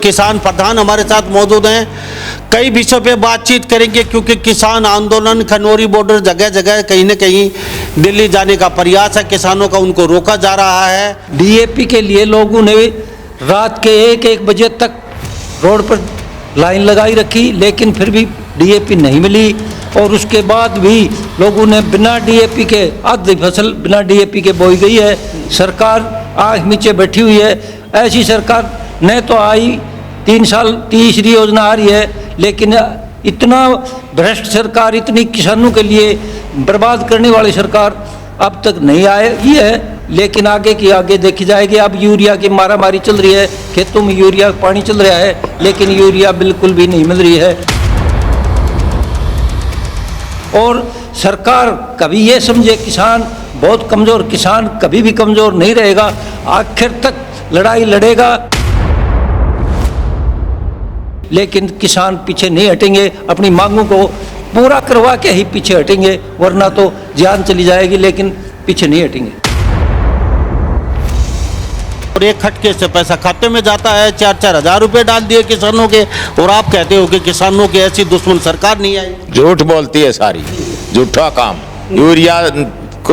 किसान प्रधान हमारे साथ मौजूद हैं। कई विषयों पे बातचीत करेंगे क्योंकि किसान आंदोलन खनौरी बॉर्डर जगह जगह कहीं न कहीं दिल्ली जाने का प्रयास है किसानों का, उनको रोका जा रहा है। डीएपी के लिए लोगों ने रात के 1-1 बजे तक रोड पर लाइन लगाई रखी, लेकिन फिर भी डीएपी नहीं मिली। और उसके बाद भी लोगों ने बिना डीएपी के आधी फसल बिना डीएपी के बोई गई है। सरकार आँख नीचे बैठी हुई है। ऐसी सरकार न तो आई 3 साल तीसरी योजना आ रही है, लेकिन इतना भ्रष्ट सरकार, इतनी किसानों के लिए बर्बाद करने वाली सरकार अब तक नहीं आई है। लेकिन आगे की आगे देखी जाएगी। अब यूरिया की मारामारी चल रही है, खेतों में यूरिया पानी चल रहा है, लेकिन यूरिया बिल्कुल भी नहीं मिल रही है। और सरकार कभी ये समझे किसान बहुत कमज़ोर, किसान कभी भी कमज़ोर नहीं रहेगा, आखिर तक लड़ाई लड़ेगा, लेकिन किसान पीछे नहीं हटेंगे। अपनी मांगों को पूरा करवा के ही पीछे हटेंगे, वरना तो जान चली जाएगी, लेकिन पीछे नहीं हटेंगे। और एक खटके से पैसा खाते में जाता है। 4-4 हज़ार रुपये डाल दिए किसानों के, और आप कहते हो कि किसानों की ऐसी दुश्मन सरकार नहीं आई। झूठ बोलती है, सारी झूठा काम। यूरिया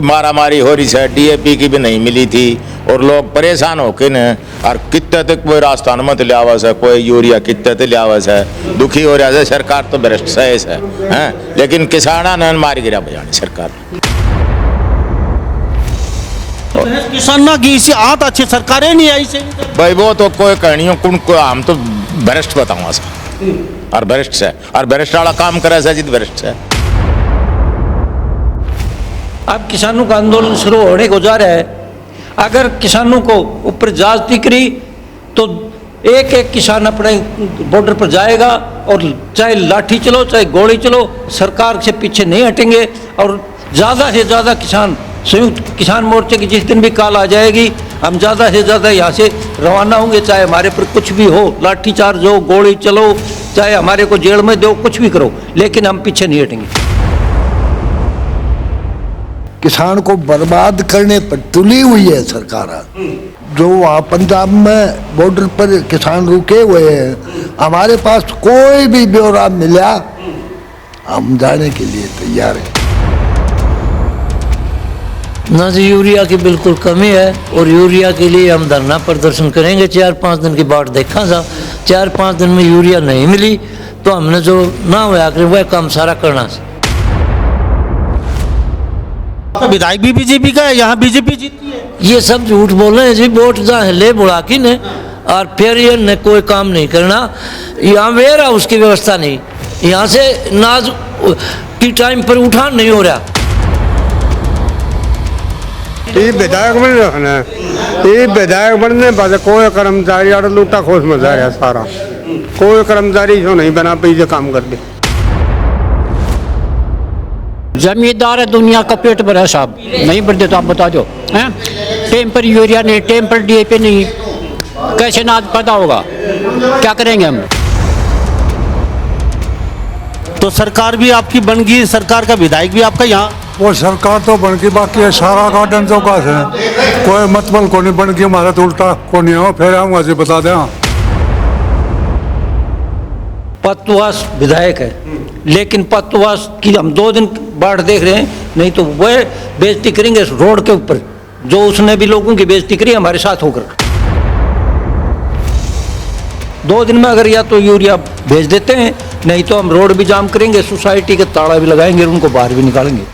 मारामारी हो रही है, डीएपी की भी नहीं मिली थी और लोग परेशान होके न, और कितने तक कोई राजस्थान में ले आवास है, कोई यूरिया कितने तक ले आवास है, दुखी हो रहा है। सरकार तो भ्रष्ट है, लेकिन किसाना ने मार गिरा बजानी सरकार। किसाना की इसी आत अच्छी सरकारें नहीं आई से भाई वो तो कोई कहानियों कुण को हम तो भ्रष्ट बताऊंगा सा, और भ्रष्ट है, और भ्रष्ट वाला काम करे सा जित भ्रष्ट है। अब किसानों का आंदोलन शुरू होने को जा रहा है। अगर किसानों को ऊपर जांच करी तो एक किसान अपने बॉर्डर पर जाएगा, और चाहे लाठी चलो चाहे गोली चलो, सरकार से पीछे नहीं हटेंगे। और ज़्यादा से ज़्यादा किसान, संयुक्त किसान मोर्चे की जिस दिन भी कॉल आ जाएगी, हम ज़्यादा से ज़्यादा यहाँ से रवाना होंगे, चाहे हमारे पर कुछ भी हो, लाठी चार्ज हो, गोली चलो, चाहे हमारे को जेल में दो, कुछ भी करो, लेकिन हम पीछे नहीं हटेंगे। किसान को बर्बाद करने पर तुली हुई है सरकार। जो वहाँ पंजाब में बॉर्डर पर किसान रुके हुए हैं, हमारे पास कोई भी ब्यौरा मिला, हम जाने के लिए तैयार हैं। ना जी, यूरिया की बिल्कुल कमी है, और यूरिया के लिए हम धरना प्रदर्शन करेंगे। 4-5 दिन की बात देखा था, 4-5 दिन में यूरिया नहीं मिली तो हमने जो ना हुआ वह काम सारा करना है। विधायक भी बीजेपी का है, यहाँ बीजेपी जीती है। ये सब झूठ बोल रहे हैं जी। वोट जहाँ ले बुला की ने, और फिर ये ने कोई काम नहीं करना। यहाँ वेयर हाउस की व्यवस्था नहीं, यहाँ से नाज की टाइम पर उठान नहीं हो रहा। ये विधायक बन रखना है, ये विधायक बनने बाद कोई कर्मचारी और लूटा खोस में जा रहा सारा, कोई कर्मचारी जो नहीं बना पे काम कर दे। जमींदार है, दुनिया का पेट भरा साहब, नहीं बढ़ देता। आप बता दो, हैं टेम पर यूरिया नहीं, टेम पर डीएपी नहीं, कैसे नाज पैदा होगा? क्या करेंगे हम? तो सरकार भी आपकी बन गई, सरकार का विधायक भी आपका यहाँ। वो सरकार तो बन गई, बाकी है सारा गार्डन तो का है, कोई मतलब को नहीं बन गई, हमारा तो उल्टा को नहीं हो। फिर हम वैसे बता दें, पतवास विधायक है, लेकिन पतवास की हम 2 दिन बाढ़ देख रहे हैं, नहीं तो वह बेइज्जती करेंगे रोड के ऊपर, जो उसने भी लोगों की बेइज्जती करी हमारे साथ होकर। 2 दिन में अगर या तो यूरिया भेज देते हैं, नहीं तो हम रोड भी जाम करेंगे, सोसाइटी के ताला भी लगाएंगे, उनको बाहर भी निकालेंगे।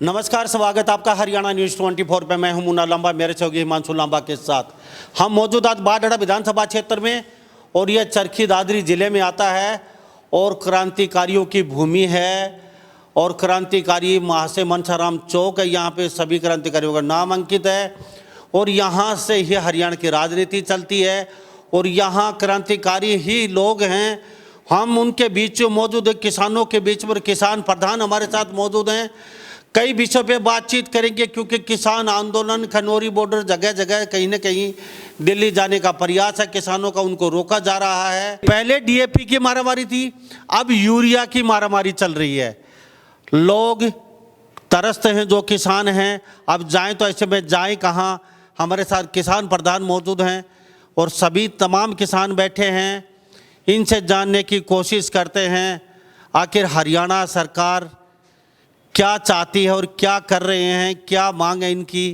नमस्कार, स्वागत आपका हरियाणा न्यूज़ 24 पे। मैं हूं मुन्ना लांबा, मेरे सहयोगी हिमांशु लांबा के साथ। हम मौजूद आज बाढ़ विधानसभा क्षेत्र में, और यह चरखी दादरी जिले में आता है, और क्रांतिकारियों की भूमि है, और क्रांतिकारी महाशय मनसाराम चौक है। यहाँ पे सभी क्रांतिकारियों का नाम अंकित है, और यहाँ से ही हरियाणा की राजनीति चलती है, और यहाँ क्रांतिकारी ही लोग हैं। हम उनके बीच मौजूद है, किसानों के बीच में। किसान प्रधान हमारे साथ मौजूद हैं। कई विषयों पे बातचीत करेंगे क्योंकि किसान आंदोलन खनौरी बॉर्डर जगह जगह कहीं न कहीं दिल्ली जाने का प्रयास है किसानों का, उनको रोका जा रहा है। पहले डीएपी की मारामारी थी, अब यूरिया की मारामारी चल रही है। लोग तरसते हैं जो किसान हैं। अब जाएं तो ऐसे में जाएं कहाँ? हमारे साथ किसान प्रधान मौजूद हैं, और सभी तमाम किसान बैठे हैं, इनसे जानने की कोशिश करते हैं आखिर हरियाणा सरकार क्या चाहती है और क्या कर रहे हैं, क्या मांग है इनकी।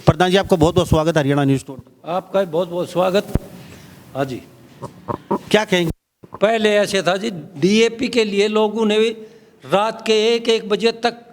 प्रधान जी, आपको बहुत बहुत स्वागत है हरियाणा न्यूज़ 20। आपका बहुत बहुत स्वागत। हाँ जी, क्या कहेंगे? पहले ऐसे था जी, डीएपी के लिए लोगों ने रात के 1-1 बजे तक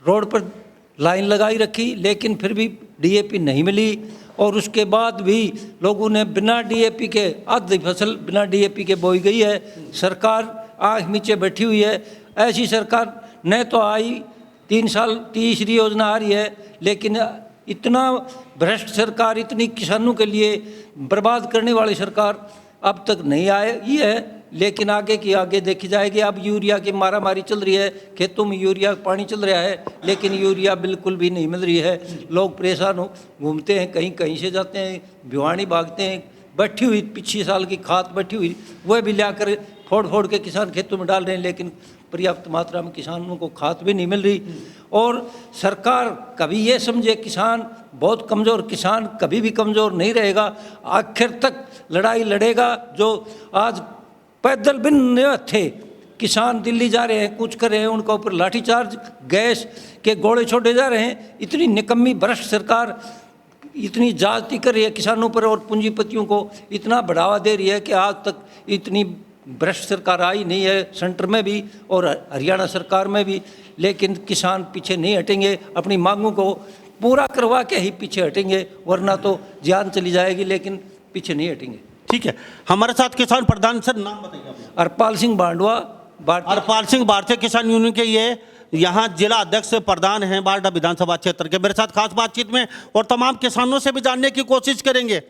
रोड पर लाइन लगाई रखी, लेकिन फिर भी डीएपी नहीं मिली। और उसके बाद भी लोगों ने बिना डीएपी के आधी फसल बिना डीएपी के बोई गई है। सरकार आँख नीचे बैठी हुई है। ऐसी सरकार न तो आई 3 साल, तीसरी योजना आ रही है, लेकिन इतना भ्रष्ट सरकार, इतनी किसानों के लिए बर्बाद करने वाली सरकार अब तक नहीं आई है। लेकिन आगे की आगे देखी जाएगी। अब यूरिया की मारामारी चल रही है, खेतों में यूरिया पानी चल रहा है, लेकिन यूरिया बिल्कुल भी नहीं मिल रही है। लोग परेशान हो घूमते हैं, कहीं कहीं से जाते हैं, भिवानी भागते हैं। बैठी हुई पिछले साल की खाद बैठी हुई वह भी लाकर फोड़ के किसान खेतों में डाल रहे हैं, लेकिन पर्याप्त मात्रा में किसानों को खाद भी नहीं मिल रही। और सरकार कभी ये समझे किसान बहुत कमज़ोर, किसान कभी भी कमज़ोर नहीं रहेगा, आखिर तक लड़ाई लड़ेगा। जो आज पैदल बिन थे किसान दिल्ली जा रहे हैं, कुछ कर रहे हैं, उनका ऊपर लाठीचार्ज, गैस के गोले छोड़े जा रहे हैं। इतनी निकम्मी भ्रष्ट सरकार इतनी जाति कर रही है किसानों पर और पूंजीपतियों को इतना बढ़ावा दे रही है कि आज तक इतनी भ्रष्ट सरकार आई नहीं है, सेंटर में भी और हरियाणा सरकार में भी। लेकिन किसान पीछे नहीं हटेंगे, अपनी मांगों को पूरा करवा के ही पीछे हटेंगे, वरना तो जान चली जाएगी, लेकिन पीछे नहीं हटेंगे। ठीक है, हमारे साथ किसान प्रधान सर, नाम बताइए आप। हरपाल सिंह बांडवा, हरपाल सिंह, भारतीय किसान यूनियन के ये यहाँ जिला अध्यक्ष प्रधान हैं बारडा विधानसभा क्षेत्र के। मेरे साथ खास बातचीत में और तमाम किसानों से भी जानने की कोशिश करेंगे।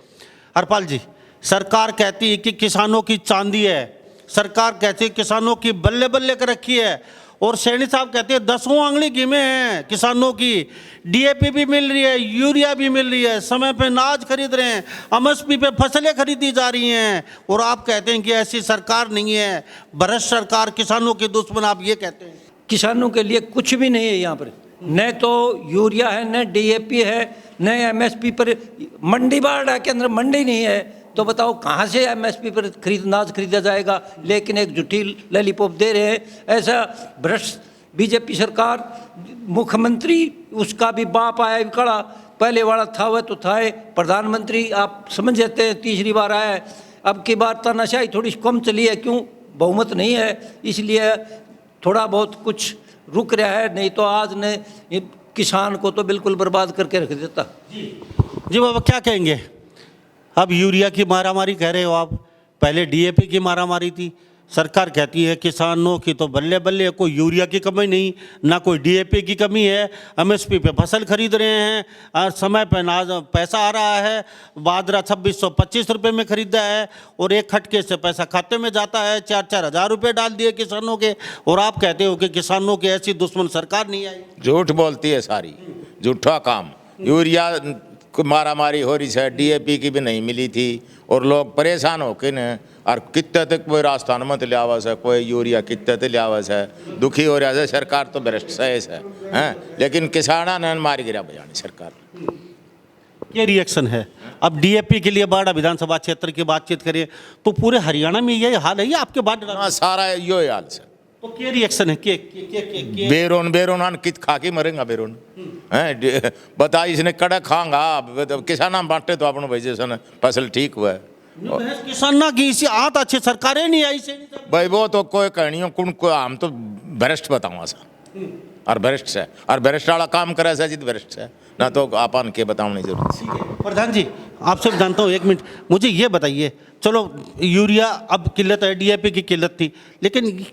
हरपाल जी, सरकार कहती है कि किसानों की चांदी है, सरकार कहती है किसानों की बल्ले बल्ले कर रखी है, और सैनी साहब कहते हैं 10वां अंगली गिमे हैं किसानों की। डीएपी भी मिल रही है, यूरिया भी मिल रही है, समय पे अनाज खरीद रहे हैं, एमएसपी पे फसलें खरीदी जा रही हैं, और आप कहते हैं कि ऐसी सरकार नहीं है, भ्रष्ट सरकार, किसानों के दुश्मन, आप ये कहते हैं। किसानों के लिए कुछ भी नहीं है यहाँ पर, न तो यूरिया है, न डीएपी है, न एमएसपी पर। मंडी बाड़ा के अंदर मंडी नहीं है, तो बताओ कहाँ से एमएसपी पर अनाज खरीदा जाएगा। लेकिन एक झूठी लॉलीपॉप दे रहे हैं। ऐसा भ्रष्ट बीजेपी सरकार, मुख्यमंत्री उसका भी बाप आया कड़ा, पहले वाला था वह तो था। प्रधानमंत्री आप समझ जाते हैं, तीसरी बार आया है। अब की बार तानाशाही थोड़ी कम चली है, क्यों, बहुमत नहीं है, इसलिए थोड़ा बहुत कुछ रुक रहा है, नहीं तो आज ने किसान को तो बिल्कुल बर्बाद करके रख देता। जी बाबा, क्या कहेंगे? अब यूरिया की मारामारी कह रहे हो आप, पहले डीएपी की मारामारी थी। सरकार कहती है किसानों की तो बल्ले बल्ले, कोई यूरिया की कमी नहीं, ना कोई डीएपी की कमी है, एमएसपी पे फसल खरीद रहे हैं, समय पर अनाज पैसा आ रहा है। बाजरा 2625 रुपये में खरीदा है, और एक खटके से पैसा खाते में जाता है। 4-4 हज़ार रुपये डाल दिए किसानों के, और आप कहते हो कि किसानों की ऐसी दुश्मन सरकार नहीं आई। झूठ बोलती है सारी, झूठा काम। यूरिया को मारामारी हो रही है, डीएपी की भी नहीं मिली थी, और लोग परेशान हो के न, और कितने तक कोई राजस्थान में ले आवास है, कोई यूरिया कितने तक ले आवास है, दुखी हो रहा है। सरकार तो भ्रष्ट है हैं, लेकिन किसाना ने मार गिरा बजानी सरकार। ये रिएक्शन है। अब डीएपी के लिए बाड़ा विधानसभा क्षेत्र की बातचीत करें तो पूरे हरियाणा में यही हाल है, ये आपके बाड़ा सारा यो हाल से। तो क्या रिएक्शन है? बेरोन कित खा के मरेगा बेरोन हैं, बता इसने कड़क खांगा, किसान बांटे तो अपन भाई जैसा फसल ठीक हुआ है। किसान की इसी आत अच्छी सरकारें नहीं आई से भाई वो तो कोई कहानियों कुन को हम तो भ्रष्ट बताऊंगा सा, और भ्रष्ट है, और भ्रष्ट वाला काम करे सा जित भ्रष्ट है ना, तो आपन के बताओ नहीं जरूरत। प्रधान जी, आपसे भी जानता हूँ, 1 मिनट मुझे ये बताइए, चलो यूरिया अब किल्लत है, डीएपी की किल्लत थी, लेकिन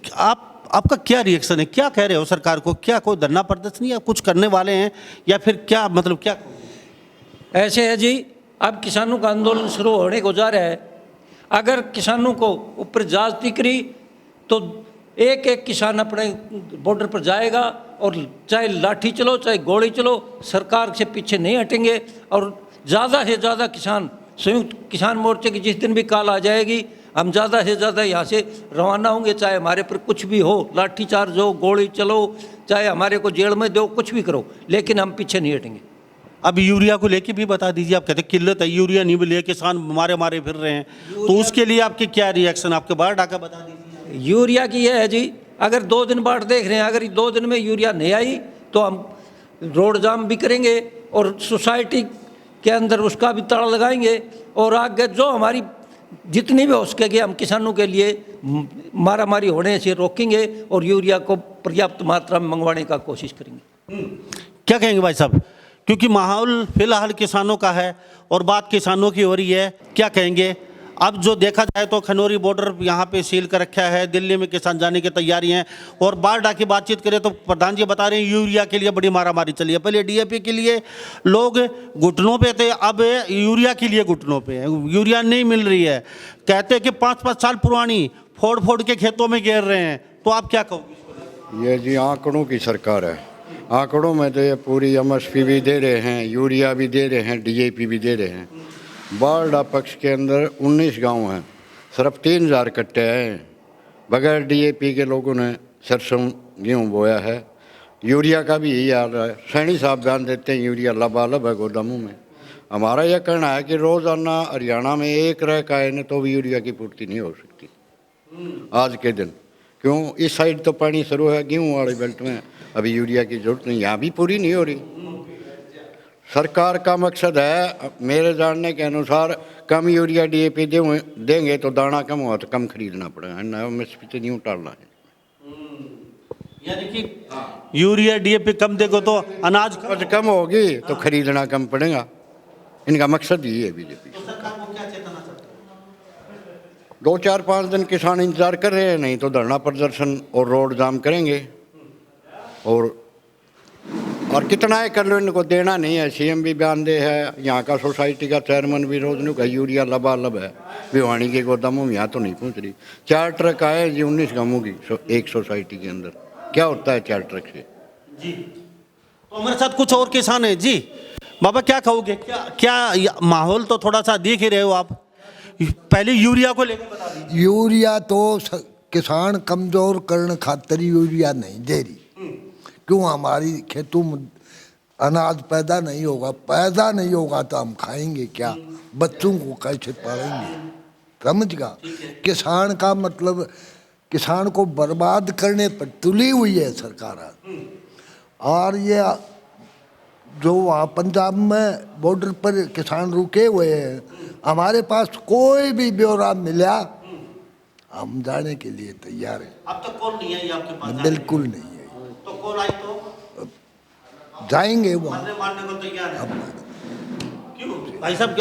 आपका क्या रिएक्शन है? क्या कह रहे हो सरकार को? क्या कोई धरना प्रदर्शन या कुछ करने वाले हैं, या फिर क्या मतलब क्या? ऐसे है जी, अब किसानों का आंदोलन शुरू होने को जा रहा है। अगर किसानों को ऊपर ज्यादती करी तो एक एक किसान अपने बॉर्डर पर जाएगा, और चाहे लाठी चलो चाहे गोली चलो, सरकार से पीछे नहीं हटेंगे। और ज़्यादा से ज़्यादा किसान, संयुक्त किसान मोर्चे की जिस दिन भी कॉल आ जाएगी, हम ज़्यादा से ज़्यादा यहाँ से रवाना होंगे, चाहे हमारे पर कुछ भी हो, लाठीचार्ज हो, गोली चलो, चाहे हमारे को जेल में दो, कुछ भी करो, लेकिन हम पीछे नहीं हटेंगे। अब यूरिया को लेके भी बता दीजिए, आप कहते हैं किल्लत है, यूरिया नहीं मिली है, किसान मारे मारे फिर रहे हैं, तो उसके लिए आपके क्या रिएक्शन, आपके बाहर डाका बता दीजिए। यूरिया की यह है जी, अगर 2 दिन बाट देख रहे हैं, अगर 2 दिन में यूरिया नहीं आई तो हम रोड जाम भी करेंगे और सोसाइटी के अंदर उसका भी ताला लगाएंगे, और आगे जो हमारी जितनी भी हो सकेगी हम किसानों के लिए मारा मारी होने से रोकेंगे और यूरिया को पर्याप्त मात्रा में मंगवाने का कोशिश करेंगे। क्या कहेंगे भाई साहब, क्योंकि माहौल फिलहाल किसानों का है और बात किसानों की हो रही है, क्या कहेंगे? अब जो देखा जाए तो खनौरी बॉर्डर यहाँ पे सील कर रखा है, दिल्ली में किसान जाने की तैयारी हैं, और बाढ़ की बातचीत करें तो प्रधान जी बता रहे हैं यूरिया के लिए बड़ी मारामारी चली है। पहले डीएपी के लिए लोग घुटनों पे थे, अब यूरिया के लिए घुटनों पे है, यूरिया नहीं मिल रही है, कहते हैं कि 5-5 साल पुरानी फोड़ फोड़ के खेतों में घेर रहे हैं, तो आप क्या कहोगे? ये जी आंकड़ों की सरकार है, आंकड़ों में तो ये पूरी एमएसपी भी दे रहे हैं, यूरिया भी दे रहे हैं, डीएपी भी दे रहे हैं। बारडा पक्ष के अंदर 19 गांव हैं, सिर्फ 3000 कट्टे हैं, बगैर डीएपी के लोगों ने सरसों गेहूँ बोया है। यूरिया का भी यही हाल है, सैनी साहब बयान देते हैं यूरिया लबालब है गोदामों में। हमारा यह कहना है कि रोज़ाना हरियाणा में एक रैक आए न तो भी यूरिया की पूर्ति नहीं हो सकती आज के दिन। क्यों? इस साइड तो पानी शुरू है गेहूँ वाले बेल्ट में, अभी यूरिया की जरूरत नहीं, यहाँ भी पूरी नहीं हो रही। सरकार का मकसद है मेरे जानने के अनुसार कम यूरिया डीएपी देंगे तो दाना कम हुआ तो कम खरीदना पड़ेगा, ना एमएसपी तो नहीं टालना है। यानी कि यूरिया डीएपी कम देगा तो अनाज कम होगी तो खरीदना कम पड़ेगा, इनका मकसद यही है बीजेपी। 2-4-5 दिन किसान इंतजार कर रहे हैं, नहीं तो धरना प्रदर्शन और रोड जाम करेंगे। और कितना है कर लो, इनको देना नहीं है। सीएम भी बयान दे है, यहाँ का सोसाइटी का चेयरमैन भी रोज का यूरिया लबालब है भिवानी के गोदामों में, यहाँ तो नहीं पहुँच रही। 4 ट्रक आए जी 19 गांवों की एक सोसाइटी के अंदर, क्या होता है 4 ट्रक से जी। तो हमारे साथ कुछ और किसान हैं जी। बाबा क्या कहोगे, क्या माहौल तो थोड़ा सा देख ही रहे हो आप, पहले यूरिया को लेकर बता दीजिए। यूरिया तो किसान कमजोर करने खातिर यूरिया नहीं दे रही। क्यों? हमारी खेतों में अनाज पैदा नहीं होगा तो हम खाएंगे क्या, बच्चों को कैसे पढ़ेंगे? समझ गया? किसान का मतलब किसान को बर्बाद करने पर तुली हुई है सरकार। और ये जो वहाँ पंजाब में बॉर्डर पर किसान रुके हुए हैं, हमारे पास कोई भी ब्यौरा मिला हम जाने के लिए तैयार हैं। अब तक कॉल नहीं है आपके पास? बिल्कुल नहीं है। तो कॉल आई तो जाएंगे वो मारने को तैयार है। क्यों भाई साहब?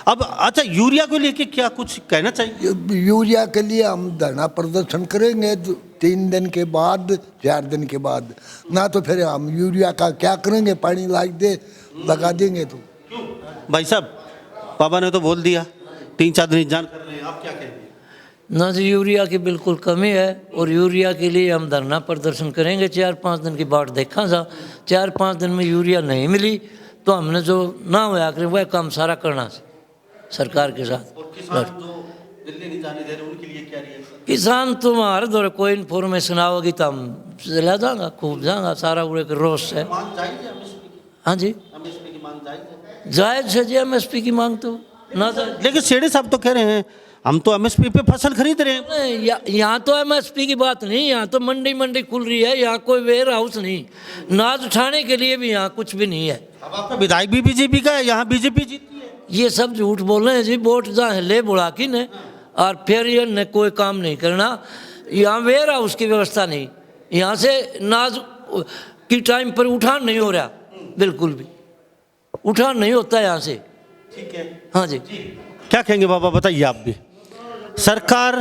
अब अच्छा, यूरिया को लेके क्या कुछ कहना चाहिए? यूरिया के लिए हम धरना प्रदर्शन करेंगे 3 दिन के बाद, 4 दिन के बाद, ना तो फिर हम यूरिया का क्या करेंगे, पानी लगा देंगे। तो भाई साहब बाबा ने तो बोल दिया 3-4 दिन इंतजार कर रहे हैं, आप क्या कहेंगे? ना जी, यूरिया की बिल्कुल कमी है और यूरिया के लिए हम धरना प्रदर्शन करेंगे। 4-5 दिन की बाट देखा था, 4-5 दिन में यूरिया नहीं मिली तो हमने जो ना हुआ करें वह काम सारा करना सरकार के साथ। और किसान जो दिल्ली नहीं जाने दे रहे उनके लिए क्या रिएक्शन? किसान तुम्हारे दौरे कोई इन्फॉर्मेशन आओगी तो हम चला जाएगा, खूब जाएगा, सारा उड़े के रोष है। मांग जायज है एमएसपी की? हाँ जी, एमएसपी की मांग जायज है? जायज है जी, एमएसपी की मांग तो ना जायज। लेकिन सेठी साहब तो कह रहे हैं हम तो एमएसपी पे फसल खरीद रहे हैं। यहाँ तो एमएसपी की बात नहीं, यहाँ तो मंडी खुल रही है, यहाँ कोई वेयर हाउस नहीं, नाज उठाने के लिए भी यहाँ कुछ भी नहीं है। अब आपका विधायक भी बीजेपी का है, यहाँ बीजेपी जीती है। ये सब झूठ बोल रहे हैं जी, वोट जहाँ ले बुला की ने और फिर ये ने कोई काम नहीं करना। यहाँ वेयर हाउस की व्यवस्था नहीं, यहाँ से नाज की टाइम पर उठान नहीं हो रहा, बिल्कुल भी उठान नहीं होता यहाँ से। ठीक है। हाँ जी, क्या कहेंगे बाबा, बताइए आप भी। सरकार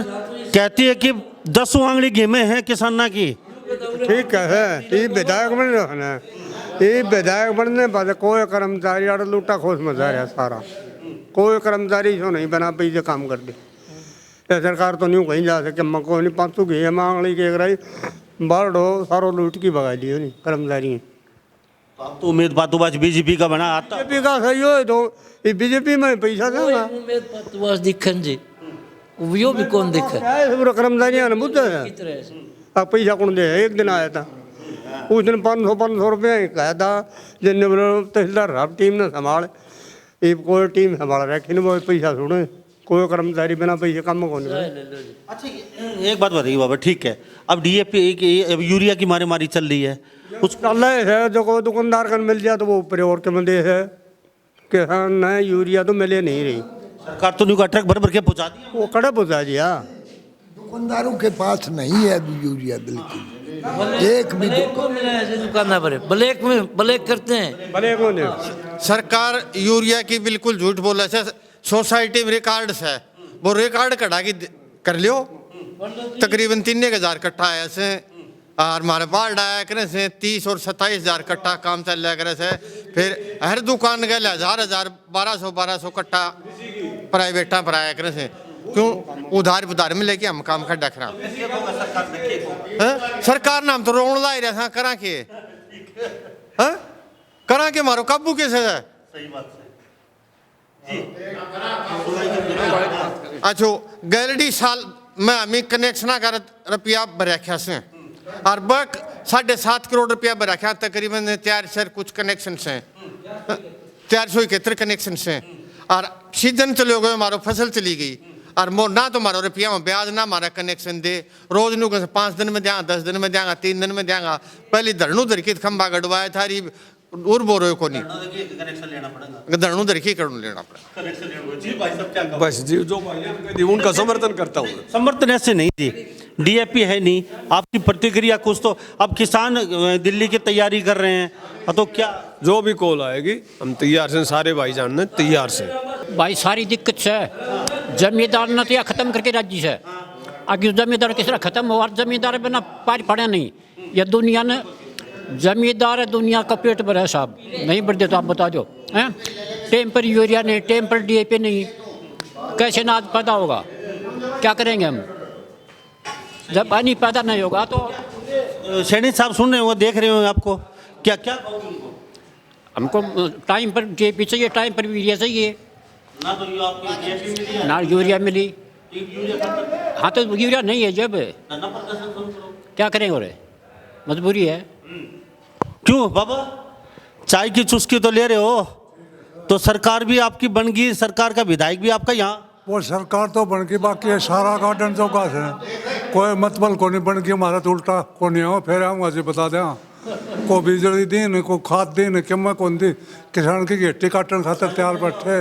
कहती है कि 10 आंगली गेमें हैं किसाना की। ठीक है, ये विधायक बन रहे ना, ये विधायक बनने बाद कोई कर्मचारी और लूटा खोस मजा रहा सारा, कोई कर्मचारी जो नहीं बना पे जो काम कर दे। ये सरकार तो नहीं कहीं जा सके, कोई नहीं 500 घी मांगली के रही बाढ़ हो सारो लूट की भगा दी नहीं कर्मचारी। तो उम्मीद बातोबाज बीजेपी का बना आता, बीजेपी का सही हो तो ये बीजेपी में पैसा देगा। दिखन जी वो भी कौन दिखे, कर्मचारी ने बुझा है, अब पैसा कौन दे? एक दिन आया था उस दिन 500 रुपया ही कहा था जिन्हें बोलो तहसीलदार साहब टीम ने संभाल ये कोई टीम संभाल रखी नहीं वो पैसा सुने कोई कर्मचारी बिना पैसे कम को नहीं। अच्छा एक बात बताइए बाबा, ठीक है अब डीएपी यूरिया की मारी चल रही है, कुछ चल रहे है जो कोई दुकानदार का मिल जाए तो वो ऊपर और के मंदे है किसान न यूरिया तो मिले नहीं रही। सरकार तो न्यू ट्रक भर के पहुंचा दिया, वो कड़े पहुँचा दिया। दुकानदारों के पास नहीं है अभी यूरिया बिल्कुल, एक भी दुकानदार पर ब्लैक करते हैं। भले को नहीं सरकार यूरिया की बिल्कुल झूठ बोले से सोसाइटी में रिकॉर्ड है वो रिकॉर्ड कटा के कर लियो तकरीबन 3,000 कट्ठा है ऐसे और हमारे बाढ़ आया करे से 30 और 27,000 कट्ठा काम चल रहा करे से फिर हर दुकान गए 1,000 1200 कट्ठा प्राइवेटा पर आया करे से क्यों उधार मिले कि हम काम खड्डा खरा सरकार नाम तो रोन ला रहा करा के करा के मारो काबू कैसे है। अच्छा गैलडी साल में हमें कनेक्शन कर रुपया भरख्या से और बक 7.5 करोड़ रुपया भरख्या तकरीबन 400 कुछ कनेक्शन से 471 कनेक्शन से और सीजन चले गए हमारो फसल चली गई और मो ना तो हमारा रुपया में ब्याज ना हमारा कनेक्शन दे रोज नू 5 दिन में देंगा 10 दिन में देंगा 3 दिन में देंगा पहले धरणू धरकी खंबा गड़वाया थारी और बोरो को नहीं धरणू धरकी कर लेना पड़ा। बस जी जो भाई उनका समर्थन करता हूँ। समर्थन ऐसे नहीं जी, डीएपी है नहीं, आपकी प्रतिक्रिया कुछ तो। अब किसान दिल्ली की तैयारी कर रहे हैं तो क्या जो भी कॉल आएगी हम तैयार से, सारे भाई जानने तैयार से। भाई सारी दिक्कत है जमींदार ने तो यह खत्म करके राज्य से आगे जमींदार किस तरह खत्म हो और जमींदार बिना पार पड़े नहीं। यह दुनिया ने जमींदार है दुनिया का पेट भरा है साहब, नहीं बढ़ दे तो आप बता दो हैं। टाइम पर यूरिया नहीं, टाइम पर डीएपी नहीं, कैसे अनाज पैदा होगा, क्या करेंगे हम जब पानी पैदा नहीं होगा। तो सैनी साहब सुन रहे हो, देख रहे हो आपको, क्या क्या हमको टाइम पर डीएपी चाहिए, टाइम पर यूरिया चाहिए ना, तो ना यूरिया मिली। हाँ तो यूरिया नहीं है जब क्या करेंगे और मजबूरी है। क्यों बाबा चाय की चुस्की तो ले रहे हो, तो सरकार भी आपकी बन गई, सरकार का विधायक भी आपका यहाँ। वो सरकार तो बन गई, बाकी है सारा गार्डन तो का है कोई मतलब को नहीं बन गई, हमारा तो उल्टा को नहीं हो फिर आऊँगा जी बता दें को बिजली दी न को खाद दी न किम्मा कौन दी, किसान की गेटी काटन खातर तैयार बैठे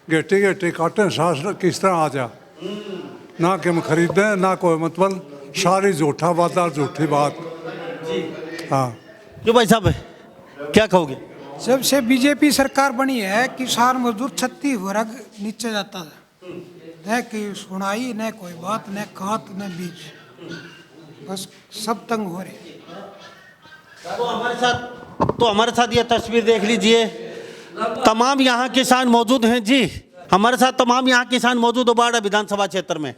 गेटी काटन सास किस तरह आ जा ना कि हम खरीदें ना कोई मतलब, सारी झूठा वादा झूठी बात। हाँ जो भाई साहब क्या कहोगे? जब से बीजेपी सरकार बनी है किसान मजदूर 36 वर्ग नीचे जाता है, न कि सुनाई न कोई बात न खाद न बीज, बस सब तंग हो रहे। तो हमारे साथ ये तस्वीर देख लीजिए, तमाम यहाँ किसान मौजूद हैं जी, हमारे साथ तमाम यहाँ किसान मौजूद हो बाड़ा विधानसभा क्षेत्र में,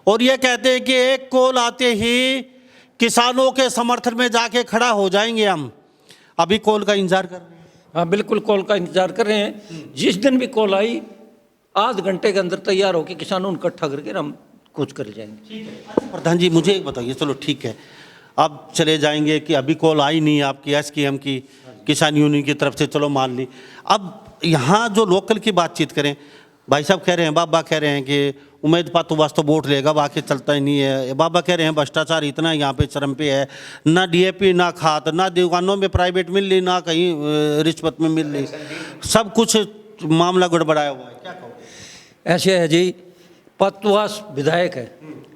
और ये कहते हैं कि एक कॉल आते ही किसानों के समर्थन में जाके खड़ा हो जाएंगे। हम अभी कॉल का इंतजार कर रहे हैं। हाँ बिल्कुल कॉल का इंतजार कर रहे हैं, जिस दिन भी कॉल आई आध घंटे के अंदर तैयार होकर किसानों को इकट्ठा करके हम कुछ कर जाएंगे। प्रधान जी मुझे एक बताइए, चलो ठीक है अब चले जाएंगे कि अभी कॉल आई नहीं आपकी एसकेएम की, किसान यूनियन की तरफ से, चलो मान ली। अब यहाँ जो लोकल की बातचीत करें, भाई साहब कह रहे हैं, बाबा कह रहे हैं कि उम्मीद पातो वास्तव वोट लेगा, बाकी चलता ही नहीं है। बाबा कह रहे हैं भ्रष्टाचार इतना यहाँ पे चरम पे है, ना डीएपी ना खाद, ना दुकानों में प्राइवेट मिल रही, ना कहीं रिश्वत में मिल रही, सब कुछ मामला गड़बड़ाया हुआ है। क्या कहो? ऐसे है जी, पतवास विधायक है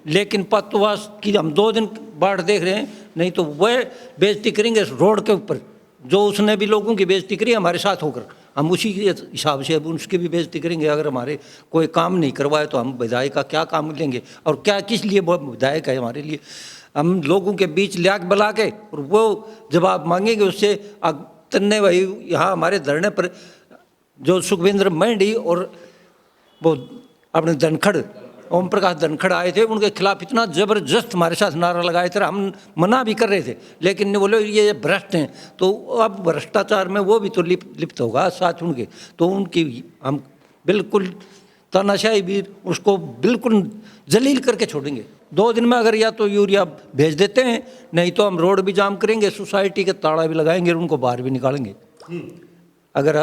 लेकिन पतवास की हम 2 दिन बाढ़ देख रहे हैं, नहीं तो वह बेइज्जती करेंगे रोड के ऊपर, जो उसने भी लोगों की बेइज्जती करी हमारे साथ होकर, हम उसी के हिसाब से अब उसकी भी बेइज्जती करेंगे। अगर हमारे कोई काम नहीं करवाए तो हम विधायक का क्या काम लेंगे और क्या किस लिए वो विधायक है हमारे लिए। हम लोगों के बीच लियाक बुला के और वो जवाब मांगेंगे उससे। तन्ने भाई यहाँ हमारे धरने पर जो सुखविंद्र मेंढी और वो अपने धनखड़ ओम प्रकाश धनखड़ आए थे, उनके खिलाफ इतना ज़बरदस्त हमारे साथ नारा लगाए थे, हम मना भी कर रहे थे लेकिन बोले ये भ्रष्ट हैं। तो अब भ्रष्टाचार में वो भी तो लिप्त होगा साथ उनके, तो उनकी हम बिल्कुल तानाशाही भी उसको बिल्कुल जलील करके छोड़ेंगे। 2 दिन में अगर या तो यूरिया भेज देते हैं, नहीं तो हम रोड भी जाम करेंगे, सोसाइटी के ताला भी लगाएंगे और उनको बाहर भी निकालेंगे। अगर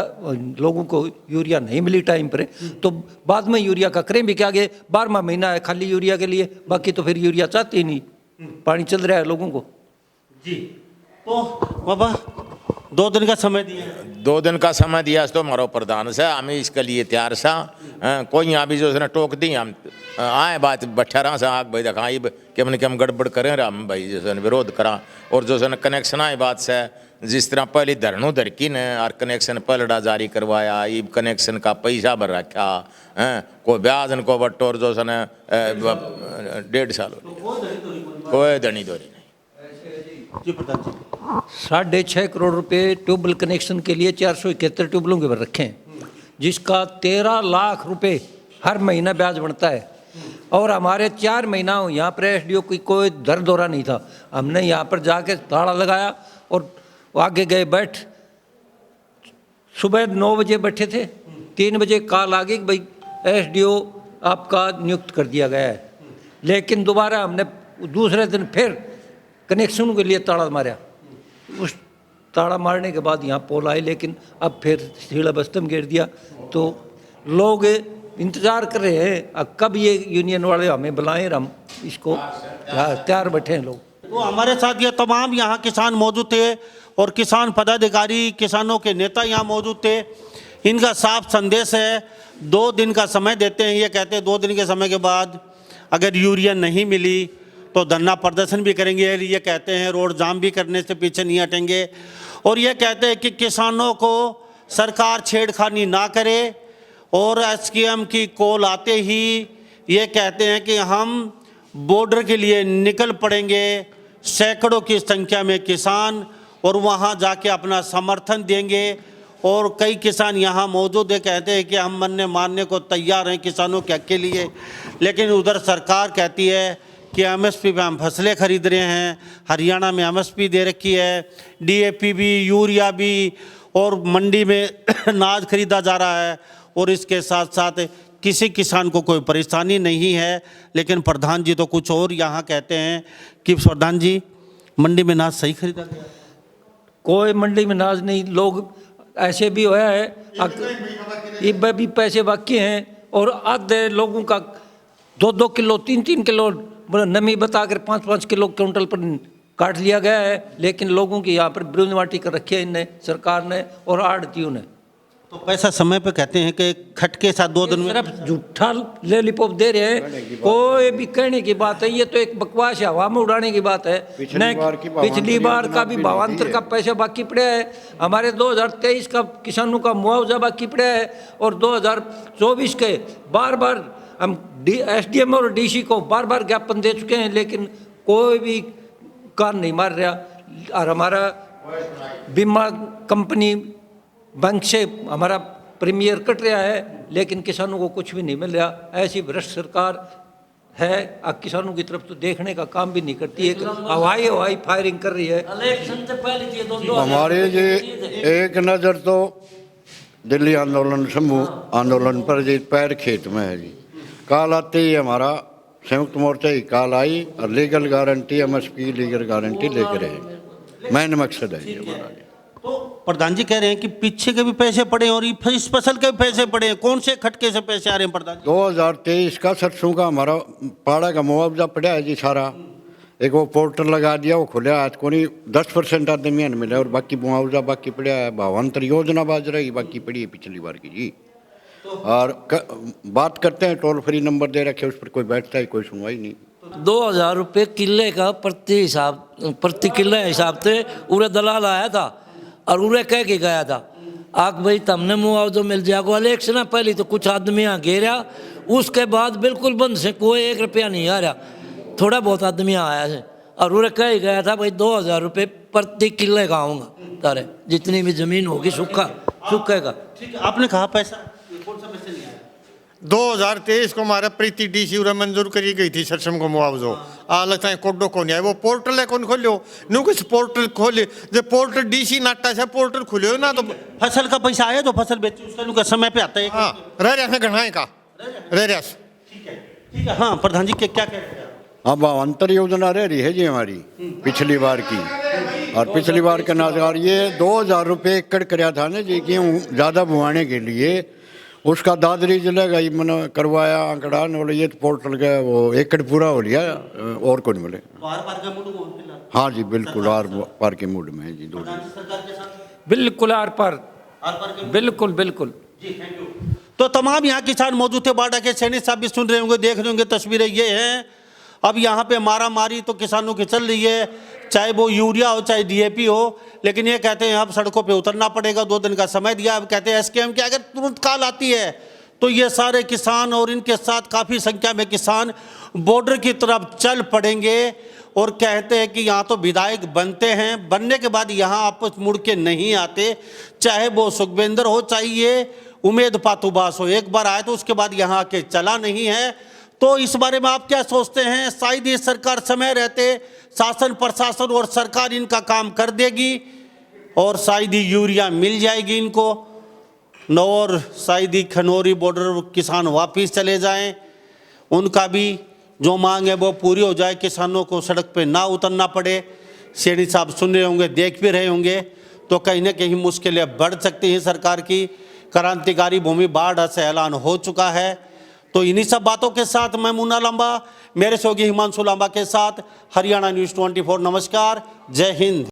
लोगों को यूरिया नहीं मिली टाइम पर तो बाद में यूरिया का करें भी क्या, आगे 12वां महीना है खाली यूरिया के लिए, बाकी तो फिर यूरिया चाहते ही नहीं, पानी चल रहा है लोगों को। जी तो बाबा 2 दिन का समय दिया, 2 दिन का समय दिया तो हमारा प्रधान से हमें इसके लिए तैयार सा। कोई यहाँ भी जो है ना टोक दी, हम आए बात बैठा रहा सा, आग भाई देखा कि हम गड़बड़ करें हम भाई जो है विरोध करा। और जो है कनेक्शन आए बात से जिस तरह पहले धरनों धरकी ने और कनेक्शन पलड़ा जारी करवाया, ये कनेक्शन का पैसा भर रखा है, कोई ब्याज को बट्टो और जो है 1.5 साल कोई धनी दोरी नहीं। जी प्रधान जी 6.5 करोड़ रुपए ट्यूबवेल कनेक्शन के लिए 471 ट्यूबवेलों के भर रखे हैं, जिसका 13 लाख रुपए हर महीना ब्याज बनता है। और हमारे 4 महीना यहाँ पर एसडीओ की कोई दर दौरा नहीं था, हमने यहाँ पर जाके ताला लगाया और आगे गए बैठ। सुबह 9 बजे बैठे थे, 3 बजे कॉल आ गई कि भाई एसडीओ आपका नियुक्त कर दिया गया है। लेकिन दोबारा हमने दूसरे दिन फिर कनेक्शन के लिए ताला मारा, उस ताला मारने के बाद यहाँ पोल आए, लेकिन अब फिर सीढ़ा बस्तम गिर दिया। तो लोग इंतज़ार कर रहे हैं अब कब ये यूनियन वाले हमें बुलाएं और हम इसको तैयार बैठे हैं लोग। तो हमारे साथ ये तमाम यहाँ किसान मौजूद थे और किसान पदाधिकारी, किसानों के नेता यहाँ मौजूद थे। इनका साफ संदेश है, 2 दिन का समय देते हैं। ये कहते हैं 2 दिन के समय के बाद अगर यूरिया नहीं मिली तो धरना प्रदर्शन भी करेंगे। ये कहते हैं रोड जाम भी करने से पीछे नहीं हटेंगे। और ये कहते हैं कि किसानों को सरकार छेड़खानी ना करे। और एसकेएम की कॉल आते ही ये कहते हैं कि हम बॉर्डर के लिए निकल पड़ेंगे, सैकड़ों की संख्या में किसान, और वहाँ जाके अपना समर्थन देंगे। और कई किसान यहाँ मौजूद है, कहते हैं कि हम मरने मारने को तैयार हैं किसानों के हक के लिए। लेकिन उधर सरकार कहती है कि एमएसपी पे हम फसलें खरीद रहे हैं, हरियाणा में एमएसपी दे रखी है, डीएपी भी, यूरिया भी, और मंडी में अनाज खरीदा जा रहा है। और इसके साथ साथ किसी किसान को कोई परेशानी नहीं है। लेकिन प्रधान जी तो कुछ और यहाँ कहते हैं कि प्रधान जी मंडी में अनाज सही खरीदा गया, कोई मंडी में अनाज नहीं। लोग ऐसे भी हुआ है ये भी पैसे बाकी हैं, और आधे लोगों का 2-2 किलो 3-3 किलो नमी बताकर 5-5 किलो क्विंटल पर काट लिया गया है। लेकिन लोगों की यहाँ पर ब्रूनवाटी कर रखी है इनने, सरकार ने और आड़तियों ने। तो पैसा समय पे कहते हैं कि खटके साथ 2 दिन में सिर्फ झूठा लॉलीपॉप दे रहे हैं, कोई भी कहने की बात है, ये तो एक बकवास है, हवा में उड़ाने की बात है। पिछली बार का भी भावांतर का पैसा बाकी पड़ा है, हमारे 2023 का किसानों का मुआवजा बाकी पड़ा है, और 2024 के बार बार हम एसडीएम और डीसी को बार बार ज्ञापन दे चुके हैं, लेकिन कोई भी कान नहीं मार रहा। और हमारा बीमा कंपनी बैंक से हमारा प्रीमियर कट रहा है, लेकिन किसानों को कुछ भी नहीं मिल रहा। ऐसी भ्रष्ट सरकार है, अब किसानों की तरफ तो देखने का काम भी नहीं करती है, हवाई फायरिंग कर रही है। इलेक्शन से पहले हमारे ये एक नज़र तो दिल्ली आंदोलन समूह आंदोलन पर जी पैर खेत में है जी। काल आते ही हमारा संयुक्त मोर्चा ही काल आई और legal guarantee MSP legal guarantee लेकर रहे, मेन मकसद है ये हमारा। तो प्रधान जी कह रहे हैं कि पीछे के भी पैसे पड़े और इस फसल के भी पैसे पड़े हैं, कौन से खटके से पैसे आ रहे हैं प्रधान जी? 2023 का सरसों का हमारा पाड़ा का मुआवजा पड़ा है जी सारा। एक वो पोर्टल लगा दिया, वो खुला आज को नहीं 10% आदमी ने मिला, और बाकी मुआवजा बाकी पड़ा है। भावांतर योजना बाज रही बाकी पड़ी है पिछली बार की जी। और बात करते हैं, टोल फ्री नंबर दे रखे, उस पर कोई बैठता है, कोई सुनवाई नहीं। 2000 रुपये किले का प्रति किले हिसाब से उरे दलाल आया था और उरे कह के गया था आग भाई तमने मुआवजा मिल जाएगा। इलेक्शन पहले तो कुछ आदमी यहाँ घेरा, उसके बाद बिल्कुल बंद से कोई 1 रुपया नहीं आ रहा, थोड़ा बहुत आदमी आया है और उरे कह ही गया था भाई 2000 रुपये प्रति किले का आऊँगा तारे, जितनी भी जमीन होगी सूखेगा। ठीक है, आपने कहा पैसा कौन सा पैसा नहीं आया? 2023 को हमारा प्रीति डीसी उरा मंजूर करी गई थी सरसम को मुआवजो। आ लगता है कोडो को नहीं आया, वो पोर्टल है कौन खोलियो नु कुछ पोर्टल खोले, जो पोर्टल डीसी नाटा से पोर्टल खुलियो ना, तो फसल का पैसा आया तो फसल बेची उसका समय पे आता है। हाँ रह रहा है घनाए का रह रहा। ठीक है हाँ प्रधान जी क्या कह रहे हैं? अब अंतर योजना रह रही है जी हमारी पिछली बार की, और पिछली बार के नाजार ये 2000 रुपये एकड़ कराया था ना जी गेहूँ ज़्यादा बुआने के लिए, उसका दादरी जिले का ही मैंने करवाया आंकड़ा बोले ये पोर्टल का वो एकड़ पूरा हो लिया और को नहीं मिले। हाँ जी बिल्कुल आर पार के मूड में है जी दो बिल्कुल आर पार बिल्कुल बिल्कुल। तो तमाम यहाँ किसान मौजूद थे। बाडा के सैनिक साहब भी सुन रहे होंगे, देख रहे होंगे, तस्वीरें ये हैं। अब यहाँ पे मारा मारी तो किसानों की चल रही है, चाहे वो यूरिया हो चाहे डीएपी हो, लेकिन ये कहते हैं अब सड़कों पे उतरना पड़ेगा। 2 दिन का समय दिया। अब कहते हैं एसकेएम की अगर तुरंत कॉल आती है तो ये सारे किसान और इनके साथ काफ़ी संख्या में किसान बॉर्डर की तरफ चल पड़ेंगे और कहते हैं कि यहाँ तो विधायक बनते हैं, बनने के बाद यहाँ आपस मुड़ के नहीं आते, चाहे वो सुखविंदर हो चाहे ये उमेद पातुबास हो। एक बार आए तो उसके बाद यहाँ के चला नहीं है। तो इस बारे में आप क्या सोचते हैं? शायद ये सरकार समय रहते शासन प्रशासन और सरकार इनका काम कर देगी और शायद ही यूरिया मिल जाएगी इनको, और शायद ही खनौरी बॉर्डर किसान वापिस चले जाएं, उनका भी जो मांग है वो पूरी हो जाए, किसानों को सड़क पे ना उतरना पड़े। सैनी साहब सुन रहे होंगे, देख भी रहे होंगे, तो कहीं ना कहीं मुश्किलें बढ़ सकती हैं। सरकार की क्रांतिकारी भूमि बाढ़ से ऐलान हो चुका है। तो इन्हीं सब बातों के साथ मैं मुन्ना लंबा, मेरे सहयोगी हिमांशु लांबा के साथ हरियाणा न्यूज़ 24। नमस्कार, जय हिंद।